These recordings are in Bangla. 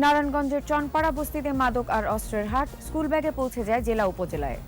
নারায়ণগঞ্জের চনপাড়া বস্তিতে মাদক আর অস্ত্রের হাট, স্কুল ব্যাগে পৌঁছে যায় জেলা উপজেলায়।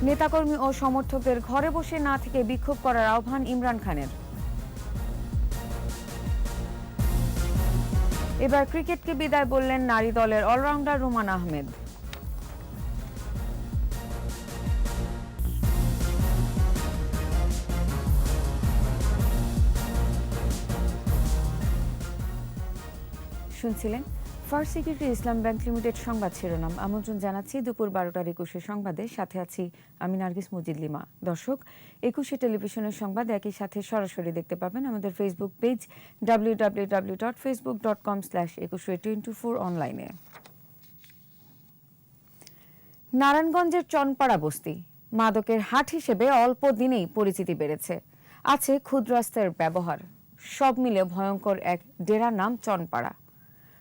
নেতাকর্মী ও সমর্থকদের ঘরে বসে না থেকে বিক্ষোভ করার আহ্বান ইমরান খানের। এবার ক্রিকেটকে বিদায় বললেন নারী দলের অলরাউন্ডার রুমান আহমেদ। শুনছিলেন ফার্স্ট সিকিউরিটি ইসলাম ব্যাংক লিমিটেড সংবাদ শিরোনাম। আমন্ত্রণ জানাচ্ছি দুপুর 12টার 21 সংবাদে, সাথে আছি আমি নার্গিস মুজিদ লিমা। দর্শক, 21 টেলিভিশনের সংবাদ একই সাথে সরাসরি দেখতে পাবেন আমাদের ফেসবুক পেজ www.facebook.com/2124 অনলাইনে। নারায়ণগঞ্জের চনপাড়া বস্তি মাদকের হাট হিসেবে অল্প দিনেই পরিচিতি বেড়েছে। আছে ক্ষুদ্রাস্ত্রের ব্যবহার, সব মিলে ভয়ঙ্কর এক ডেরার নাম চনপাড়া।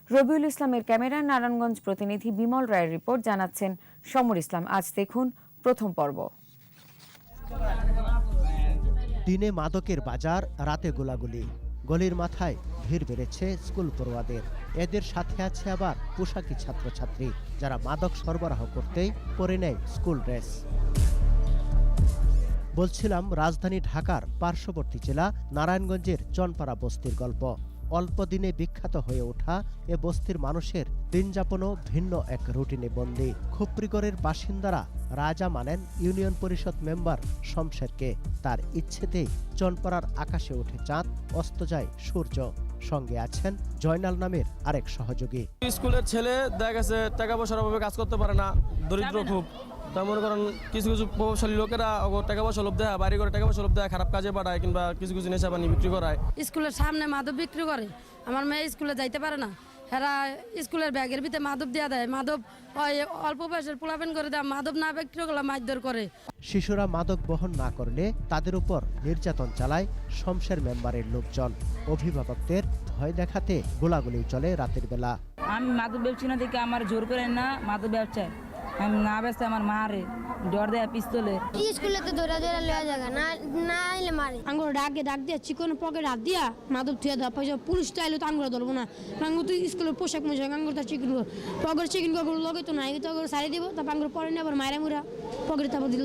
রবিউল ইসলামের ক্যামেরায় নারায়ণগঞ্জ প্রতিনিধি বিমল রায়ের রিপোর্ট, জানাচ্ছেন সমর ইসলাম। আজ দেখুন প্রথম পর্ব। দিনে মাদকের বাজার, রাতে গোলাগুলি। গলির মাথায় ভিড় বেড়েছে স্কুল পড়ুয়াদের। এদের সাথে আছে আবার পোশাকি ছাত্রছাত্রী, যারা মাদক সরবরাহ করতেই পরে নেয় স্কুল ড্রেস। বলছিলাম রাজধানী ঢাকার পার্শ্ববর্তী জেলা নারায়ণগঞ্জের চনপাড়া বস্তির গল্প। অল্প দিনে বিখ্যাত হয়ে ওঠা এ বস্তির মানুষের দিনযাপনও ভিন্ন এক রুটিনে বন্দী। খুপরিগড়ের বাসিন্দারা রাজা মানেন ইউনিয়ন পরিষদ মেম্বার শমশেরকে। তার ইচ্ছেতেই চনপাড়ার আকাশে ওঠে চাঁদ, অস্ত যায় সূর্য। সঙ্গে আছেন জয়নাল নামের আরেক সহযোগী। স্কুলের ছেলে দেখা গেছে টাকা পয়সার অভাবে কাজ করতে পারে না, দরিদ্র খুব। তা মনে করেন কিছু কিছু প্রভাবশালী লোকেরা টাকা পয়সা লোভ দেয়, বাড়ি করে টাকা পয়সা লোভ দেয়, খারাপ কাজে পাঠায়, কিংবা কিছু কিছু নেশা পানি বিক্রি করায়। স্কুলের সামনে মাদক বিক্রি করে, আমার মেয়ে স্কুলে যাইতে পারে না। এরা স্কুলের ব্যাগের ভিতরে মাদক দেওয়া দেয়, মাদক অল্প বয়সের পোলাপেন করে দেয়, মাদক না বিক্রি করলে মারধর করে। শিশুরা মাদক বহন না করলে তাদের উপর নির্যাতন চালায় শমশের মেম্বারের লোকজন। অভিভাবকদের ভয় দেখাতে গোলাগুলি চলে রাতের বেলা। আমি মাদক ব্যবসা না দেখে আমার জোর করে না মাদক ব্যবসায়, আমি না ব্যস্ত আমার মারে ডর দেয় পিস্তলে। স্কুলে তো ধরে ধরে লয়া জায়গা না না আইলে মারে। আঙ্গুর ডাক দিয়া চিকন পকেট হাত দিয়া মাদক থুয়া দেওয়া পয়সা পুলিশ চাইলে তো আঙ্গুর ধরবো না। আঙ্গুর তো স্কুলের পোশাক মোশাক আঙ্গুর তার চিকেন পকেট চিকেন করে লগে তো নাই, তো সারি দিব, তারপর আঙ্গুর পরে নিয়ে আবার মায়েরা মুরা পকেটে তারপর দিল।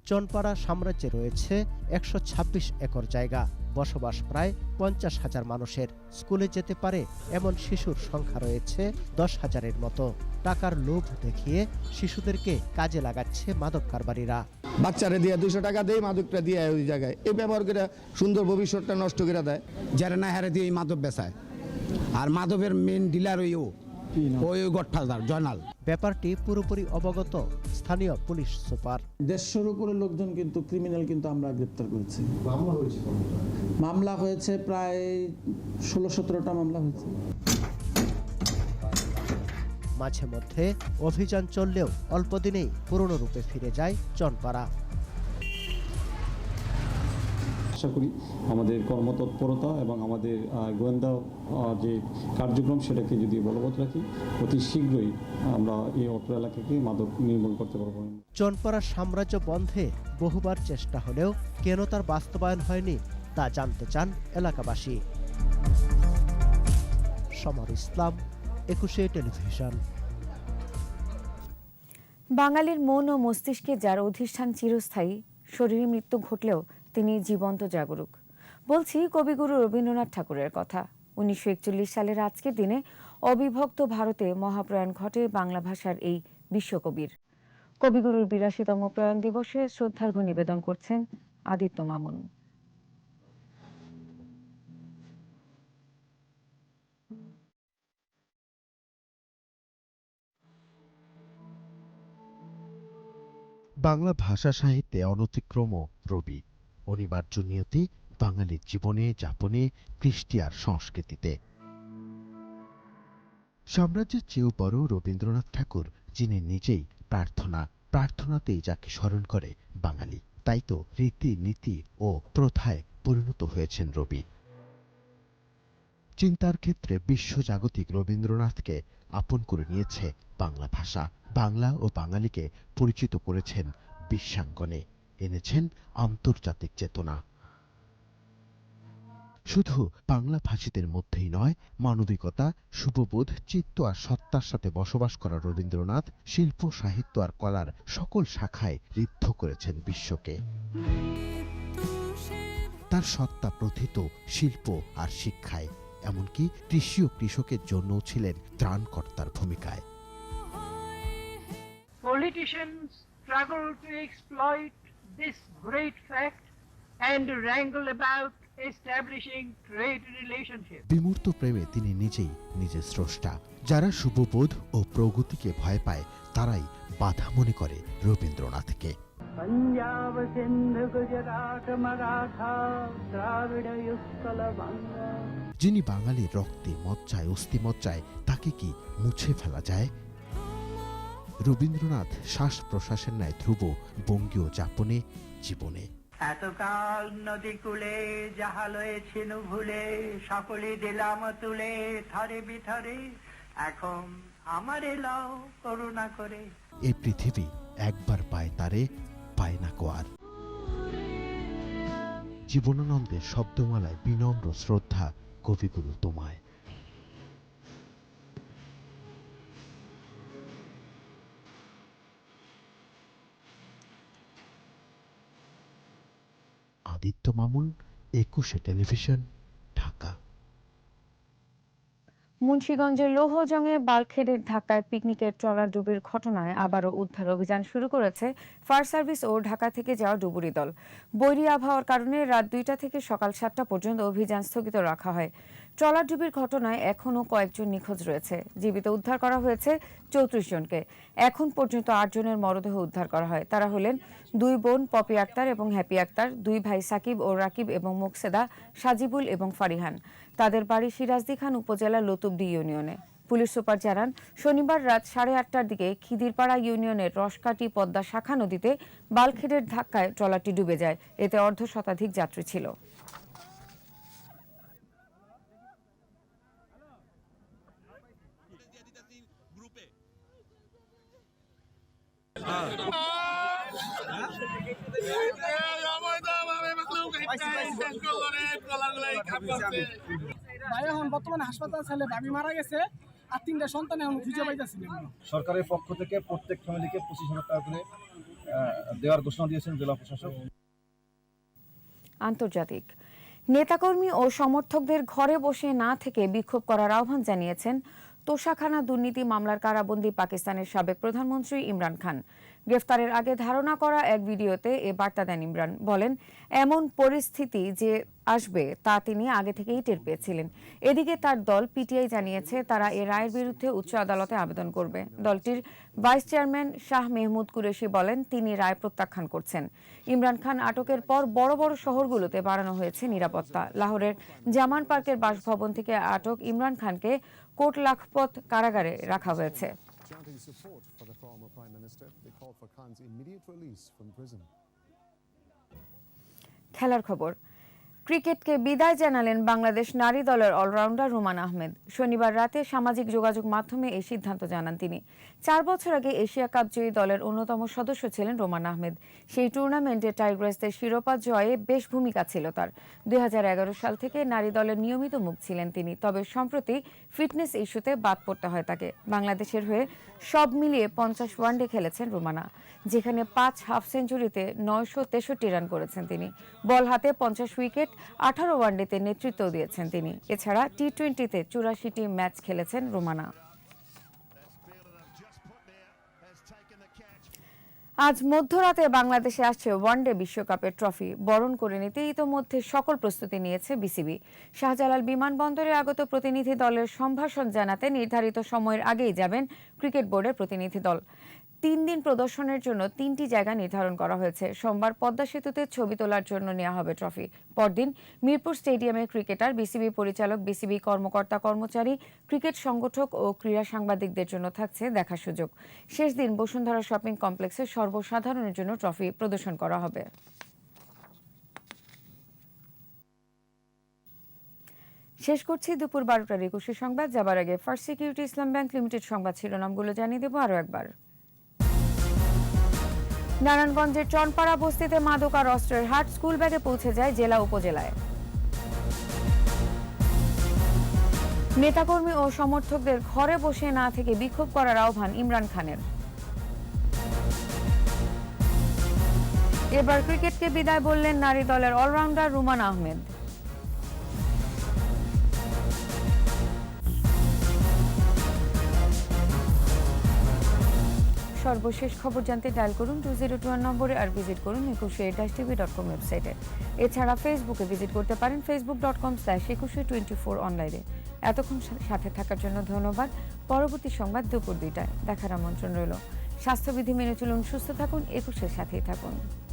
চনপাড়া সাম্রাজ্যে রয়েছে 126 একর জায়গা, বসবাস প্রায় 50,000 মানুষের। স্কুলে যেতে পারে এমন শিশুর সংখ্যা রয়েছে 10,000-এর মতো। টাকার লোভ দেখিয়ে শিশুদেরকে কাজে লাগাচ্ছে মাদক কারবারিরা। বাচ্চারা দিয়ে 200 টাকা দেয়, মাদকটা দিয়ে ওই জায়গায় এই ব্যবহার করে সুন্দর ভবিষ্যৎটা নষ্ট করে দেয়। যারা না হারে দিয়ে মাদক বেচায়, আর মাদকের মেন ডিলার ওই গডফাদার জয়নাল। ব্যাপারটি পুরোপুরি অবগত স্থানীয় পুলিশ সুপার। 150-এর উপরে লোকজন কিন্তু ক্রিমিনাল কিন্তু আমরা গ্রেপ্তার করেছি। মামলা হয়েছে প্রায় 16-17টা মামলা হয়েছে। মাঝে মধ্যে অভিযান চললেও অল্প দিনেই পুরনো রূপে ফিরে যায় চনপাড়া। আশা করি আমাদের কর্মতৎপরতা এবং আমাদের গোয়েন্দা যে কার্যক্রম সেটাকে যদি বলবৎ রাখি, অতি শীঘ্রই আমরা এই অত্র এলাকাকে মাদক নির্মূল করতে পারব। চনপাড়ার সাম্রাজ্য বন্ধে বহুবার চেষ্টা হলেও কেন তার বাস্তবায়ন হয়নি তা জানতে চান এলাকাবাসী। সমর ইসলাম, 21 টেলিভিশন। বাঙালির মন ও মস্তিষ্কে যার অধিষ্ঠান চিরস্থায়ী, শরীরে মৃত্যু ঘটলেও তিনি জীবন্ত জাগরুক। বলছি কবিগুরু রবীন্দ্রনাথ ঠাকুরের কথা। 1941 সালের আজকের দিনে অবিভক্ত ভারতে মহাপ্রয়াণ ঘটে বাংলা ভাষার এই বিশ্বকবির। কবিগুরুর 82তম প্রয়াণ দিবসে শ্রদ্ধার্ঘ্য নিবেদন করছেন আদিত্য মামুন। বাংলা ভাষা সাহিত্যে অনতিক্রম রবি, অনিবার্য নিয়তি বাঙালির জীবনে যাপনে, কৃষ্টি আর সংস্কৃতিতে। সাম্রাজ্যের চেয়েও বড় রবীন্দ্রনাথ ঠাকুর, যিনি নিজেই প্রার্থনাতেই যাকে স্মরণ করে বাঙালি। তাই তো রীতি নীতি ও প্রথায় পরিণত হয়েছেন রবি। চিন্তার ক্ষেত্রে বিশ্বজাগতিক রবীন্দ্রনাথকে আপন করে নিয়েছে বাংলা ভাষা। বাংলা ও বাঙালিকে পরিচিত করেছেন বিশ্বাঙ্গনে, এনেছেন আন্তর্জাতিক চেতনা। শুধু বাংলা ভাষীদের মধ্যেই নয়, মানবিকতা, শুভবোধ, চিত্ত আর সত্তার সাথে বসবাস করা রবীন্দ্রনাথ শিল্প, সাহিত্য আর কলার সকল শাখায় ঋদ্ধ করেছেন বিশ্বকে। তার সত্তা প্রথিত শিল্প আর শিক্ষায়, এমনকি কৃষি ও কৃষকের জন্যও ছিলেন ত্রাণকর্তার ভূমিকায়। Politicians struggle to exploit this great fact and wrangle about establishing trade relationships. বিমূর্ত প্রেমে তিনি নিজেই নিজের স্রষ্টা। যারা শুভবোধ ও প্রগতিকে ভয় পায় তারাই বাধা মনে করে রবীন্দ্রনাথকে। पंजाब सिंध गुजरात मराठा द्राविड़ उत्कल बंगा। যিনি বাঙালির রক্তে, মজ্জায়, অস্থিমজ্জায়, তাকে কি মুছে ফেলা যায়? রবীন্দ্রনাথ শ্বাস প্রশ্বাসের ন্যায় ধ্রুব, বঙ্গীয় যাপনে, জীবনে। এতকাল নদী কূলে যাহা লয়েছেন ভুলে, সকলে দিলাম তুলে থরে বিথরে, এখন আমারে লও করুণা করে। এই পৃথিবী একবার পায় তারে, পায় না কো আর। জীবনানন্দের শব্দমালায় বিনম্র শ্রদ্ধা কবিগুরু তোমায়। আদিত্য মামুন, 21 টেলিভিশন, ঢাকা। মুন্সিগঞ্জের লৌহজংয়ে বাল্কহেডের ধাক্কায় পিকনিকের ট্রলার ডুবির ঘটনায় আবারও উদ্ধার অভিযান শুরু করেছে ফায়ার সার্ভিস ও ঢাকা থেকে যাওয়া ডুবুরি দল। বৈরী আবহাওয়ার কারণে রাত 2টা থেকে সকাল 7টা পর্যন্ত অভিযান স্থগিত রাখা হয়। ট্রলার ডুবির ঘটনায় এখনও কয়েকজন নিখোঁজ রয়েছে। জীবিত উদ্ধার করা হয়েছে 34 জনকে। এখন পর্যন্ত 8 জনের মরদেহ উদ্ধার করা হয়। তারা হলেন 2 বোন পপি আক্তার এবং হ্যাপি আক্তার, 2 ভাই সাকিব ও রাকিব এবং মুকসেদা, সাজিবুল এবং ফারিহান। তাদের বাড়ি সিরাজদি খান উপজেলার লতুবদি ইউনিয়নে। পুলিশ সুপার জানান, শনিবার রাত 8:30টার দিকে খিদিরপাড়া ইউনিয়নের রসকাটি পদ্মা শাখা নদীতে বাল্কহেডের ধাক্কায় ট্রলারটি ডুবে যায়। এতে অর্ধশতাধিক যাত্রী ছিল। বর্তমানে হাসপাতাল ছেলে দাবি মারা গেছে, আর 3টা সন্তান এখন খুঁজে পাইতেছি না। সরকারের পক্ষ থেকে প্রত্যেক ফ্যামিলিকে 25,000 টাকা করে দেওয়ার ঘোষণা দিয়েছেন জেলা প্রশাসক। আন্তর্জাতিক নেতাকর্মী ও সমর্থকদের ঘরে বসে না থেকে বিক্ষোভ করার আহ্বান জানিয়েছেন তোষাখানা দুর্নীতি মামলার কারাবন্দী পাকিস্তানের সাবেক প্রধানমন্ত্রী ইমরান খান। গ্রেফতারের আগে ধারণা করা এক ভিডিওতে এ বার্তা দেন ইমরান। বলেন, এমন পরিস্থিতি যে আসবে তা তিনি আগে থেকেই টের পেয়েছিলেন। এদিকে তার দল পিটিআই জানিয়েছে তারা এ রায়ের বিরুদ্ধে উচ্চ আদালতে আবেদন করবে। দলটির ভাইস চেয়ারম্যান শাহ মেহমুদ কুরেশি বলেন, তিনি রায় প্রত্যাখ্যান করছেন। ইমরান খান আটকের পর বড় বড় শহরগুলোতে বাড়ানো হয়েছে নিরাপত্তা। লাহোরের জামান পার্কের বাসভবন থেকে আটক ইমরান খানকে কোট লাখপত কারাগারে রাখা হয়েছে। খেলার খবর। ক্রিকেটকে বিদায় জানালেন বাংলাদেশ নারী দলের অলরাউন্ডার রুমান আহমেদ। শনিবার রাতে সামাজিক যোগাযোগ মাধ্যমে এই সিদ্ধান্ত জানান তিনি। 4 বছর আগে এশিয়া কাপ জয়ী দলের অন্যতম সদস্য ছিলেন রুমান আহমেদ। সেই টুর্নামেন্টে টাইগ্রেসদের শিরোপা জয়ে বেশ ভূমিকা ছিল তার। 2011 সাল থেকে নারী দলের নিয়মিত মুখ ছিলেন তিনি। তবে সম্প্রতি ফিটনেস ইস্যুতে বাদ পড়তে হয় তাকে। বাংলাদেশের হয়ে সব মিলিয়ে 50 ওয়ানডে খেলেছেন রুমানা, যেখানে 5 হাফ সেঞ্চুরিতে 963 রান করেছেন তিনি। বল হাতে 50 উইকেট, 18 ওয়ানডেতে নেতৃত্ব দিয়েছেন তিনি। এছাড়া টি-20তে 84টি ম্যাচ খেলেছেন রুমানা। আজ মধ্যরাতে বাংলাদেশে আসছে ওয়ানডে বিশ্বকাপের ট্রফি। বরণ করে নিতে ইতোমধ্যে সকল প্রস্তুতি নিয়েছে বিসিবি। শাহজালাল বিমানবন্দরে আগত প্রতিনিধি দলের সম্ভাষণ জানাতে নির্ধারিত সময়ের আগেই যাবেন ক্রিকেট বোর্ডের প্রতিনিধি দল। 3 দিন প্রদর্শনের জন্য 3টি জায়গা নির্ধারণ করা হয়েছে। সোমবার পদ্মা সেতুতে ছবি তোলার জন্য নেওয়া হবে ট্রফি। পরদিন মিরপুর স্টেডিয়ামে ক্রিকেটার, বিসিবি পরিচালক, বিসিবি কর্মকর্তা কর্মচারী, ক্রিকেট সংগঠক ও ক্রীড়া সাংবাদিকদের জন্য থাকছে দেখার সুযোগ। শেষ দিন বসুন্ধরা শপিং কমপ্লেক্সে সর্বসাধারণের জন্য ট্রফি প্রদর্শন করা হবে। শেষ করছি দুপুর 12টার 21 সংবাদ। যাবার আগে ফার্স্ট সিকিউরিটি ইসলাম ব্যাংক লিমিটেড সংবাদ শিরোনামগুলো জানিয়ে দেব আরও একবার। নারায়ণগঞ্জের চনপাড়া বস্তিতে মাদক আর অস্ত্রের হাট, স্কুল ব্যাগে পৌঁছে যায় জেলা উপজেলায়। নেতাকর্মী ও সমর্থকদের ঘরে বসে না থেকে বিক্ষোভ করার আহ্বান ইমরান খানের। এবার ক্রিকেটকে বিদায় বললেন নারী দলের অলরাউন্ডার রুমান আহমেদ। সর্বশেষ খবর জানতে ডায়াল করুন 2021 নম্বরে আর ভিজিট করুন eকুশে-tv.com ওয়েবসাইটে। এছাড়া ফেসবুকে ভিজিট করতে পারেন facebook.com/eকুশে24 অনলাইনে। এতক্ষণ সাথে থাকার জন্য ধন্যবাদ। পরবর্তী সংবাদ দুপুর 2টায় দেখার আমন্ত্রণ রইল। স্বাস্থ্যবিধি মেনে চলুন, সুস্থ থাকুন, একুশের সাথেই থাকুন।